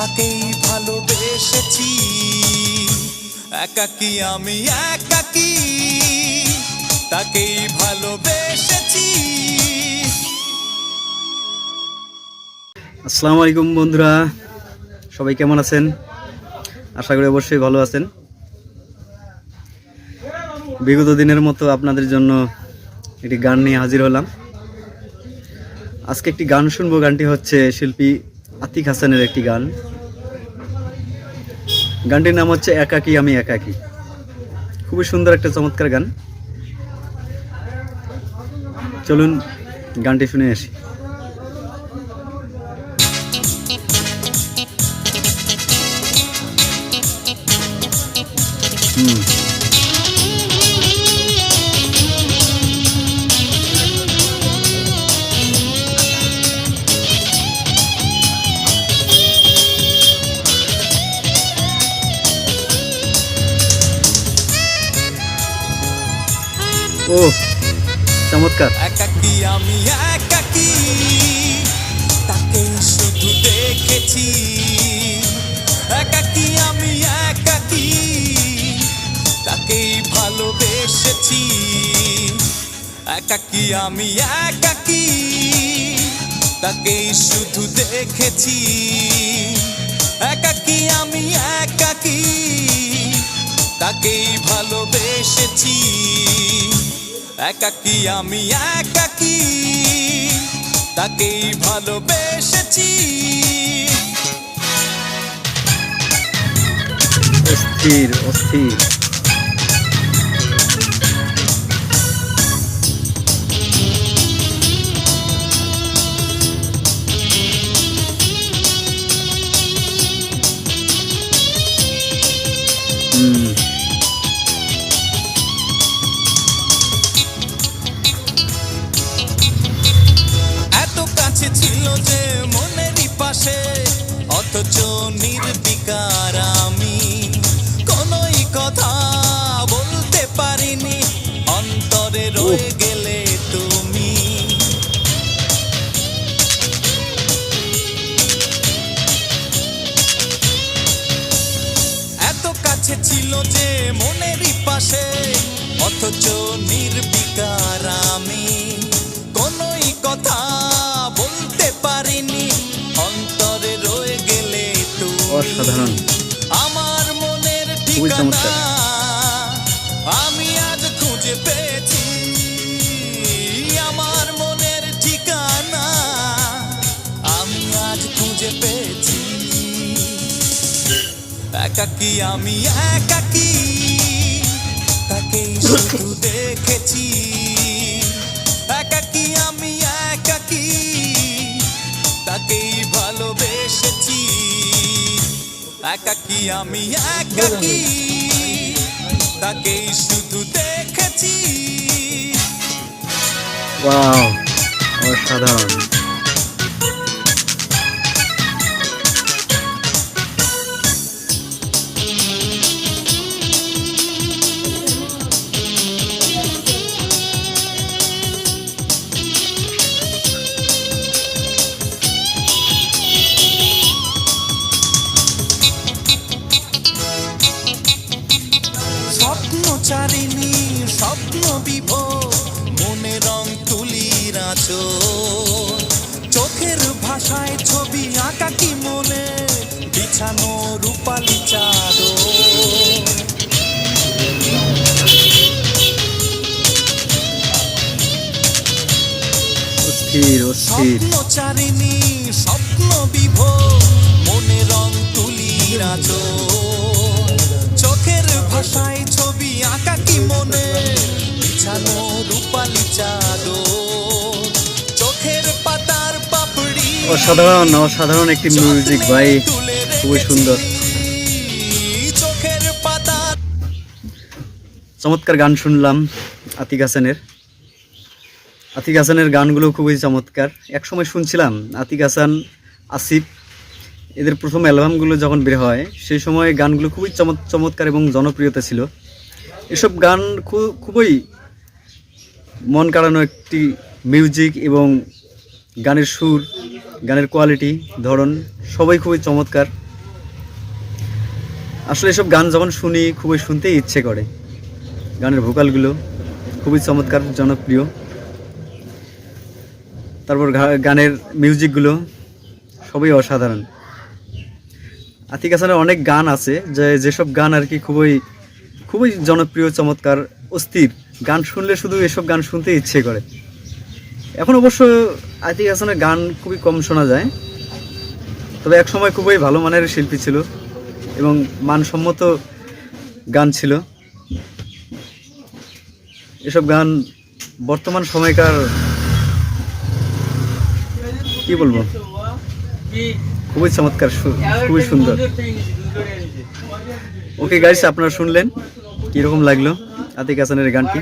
তাকেই ভালোবেসেছি। একাকী আমি একাকী, তাকেই ভালোবেসেছি। আসসালামু আলাইকুম বন্ধুরা, সবাই কেমন আছেন? আশা করি অবশ্যই ভালো আছেন। বিগত দিনের মতো আপনাদের জন্য একটি গান নিয়ে হাজির হলাম। আজকে একটি গান শুনবো। গানটি হচ্ছে শিল্পী আতিক হাসানের একটি গান। গানটির নাম হচ্ছে একাকী আমি একাকী। খুবই সুন্দর একটা চমৎকার গান। চলুন গানটি শুনে আসি। ও চমৎকার। একাকী আমি একাকী, তাকেই শুধু দেখেছি। একাকী আমি একাকী, তাকেই ভালোবেসেছি। একাকী আমি একাকী, তাকেই শুধু দেখেছি। একাকী আমি একাকী, তাকেই ভালোবেসেছি। একাকী আমি একাকী, তাকেই ভালোবেসেছি। অস্থির অস্থির। এত কাছে ছিল যে মনেরই পাশে, অথচ নির্বিকার আমি। কোনোই কথা বলতে পারিনি, অন্তরে রয়ে গেলে তুমি। এত কাছে ছিল যে মনেরই পাশে, অথচ নির্বিকার আমি। কোনোই কথা বলতে পারিনি, অন্তরে রয়ে গেলে তুমি। অসাধারণ। আমার মনের খুবই ঠিকানা চমৎকার। আমি আজ খুঁজে পেয়েছি। আমার মনের ঠিকানা আমি আজ খুঁজে পেয়েছি। একাকী আমি একাকী, তাকেই শুধু দেখেছি। একাকী আমি একাকী, তাকেই ভালোবেসেছি। একাকী আমি একাকী, তাকেই শুধু দেখেছি। ওয়াও, অসাধারণ। স্বপ্নচারিণী স্বপ্ন বিভোর, মনে রং তুলির আঁচল। চোখের ভাষায় ছবি আঁকাকি মনে, বিছানো রূপালি চাদর। অস্থির অস্থির। স্বপ্নচারিণী স্বপ্ন বিভোর, মনে রং তুলির আঁচল। চোখের ভাষায় ছবি আঁকাকি মনে, বিছানো রূপালি চাদর। চোখের পাতার পাপড়ি অসাধারণ অসাধারণ একটি মিউজিক ভাই, খুবই সুন্দর। চোখের পাতার চমৎকার গান শুনলাম আতিক হাসানের। আতিক হাসানের গানগুলো খুবই চমৎকার। একসময় শুনছিলাম আতিক হাসান, আসিফ, এদের প্রথম অ্যালবামগুলো যখন বের হয় সেই সময় গানগুলো খুবই চমৎকার এবং জনপ্রিয়তা ছিল। এসব গান খুবই মন কাড়ানো একটি মিউজিক এবং গানের সুর, গানের কোয়ালিটি, ধরন সবাই খুবই চমৎকার। আসলে এসব গান যখন শুনি খুবই শুনতেই ইচ্ছে করে। গানের ভোকালগুলো খুবই চমৎকার, জনপ্রিয়। তারপর গানের মিউজিকগুলো সবই অসাধারণ। আতিক হাসানের অনেক গান আছে যেসব গান আর কি খুবই খুবই জনপ্রিয়, চমৎকার, অস্থির। গান শুনলে শুধু এসব গান শুনতে ইচ্ছে করে। এখন অবশ্য আতিক হাসানের গান খুবই কম শোনা যায়, তবে এক সময় খুবই ভালো মানের শিল্পী ছিল এবং মানসম্মত গান ছিল। এসব গান বর্তমান সময়কার কি বলবো, খুবই চমৎকার, খুবই সুন্দর। ওকে গাইস, আপনারা শুনলেন, কীরকম লাগলো আতিক হাসানের গানটি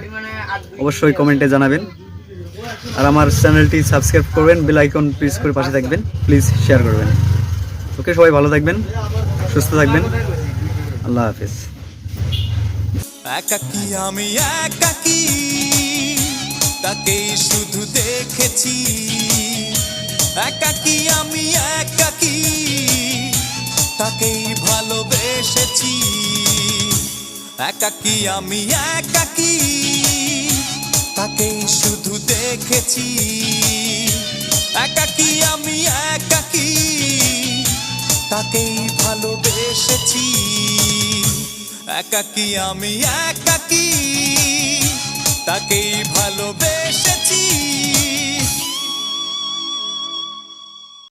অবশ্যই কমেন্টে জানাবেন। আর আমার চ্যানেলটি সাবস্ক্রাইব করবেন, বেল আইকন প্রেস করে পাশে থাকবেন, প্লিজ শেয়ার করবেন। ওকে, সবাই ভালো থাকবেন, সুস্থ থাকবেন, আল্লাহ হাফেজ। একাকী আমি একাকী, তাকেই শুধু দেখেছি। একাকী আমি একাকী, তাকেই ভালোবেসেছি। একাকী আমি একাকী, তাকেই শুধু দেখেছি। একাকী আমি একাকী, তাকেই ভালোবেসেছি। একাকী আমি একাকী, তাকেই ভালোবেসেছি।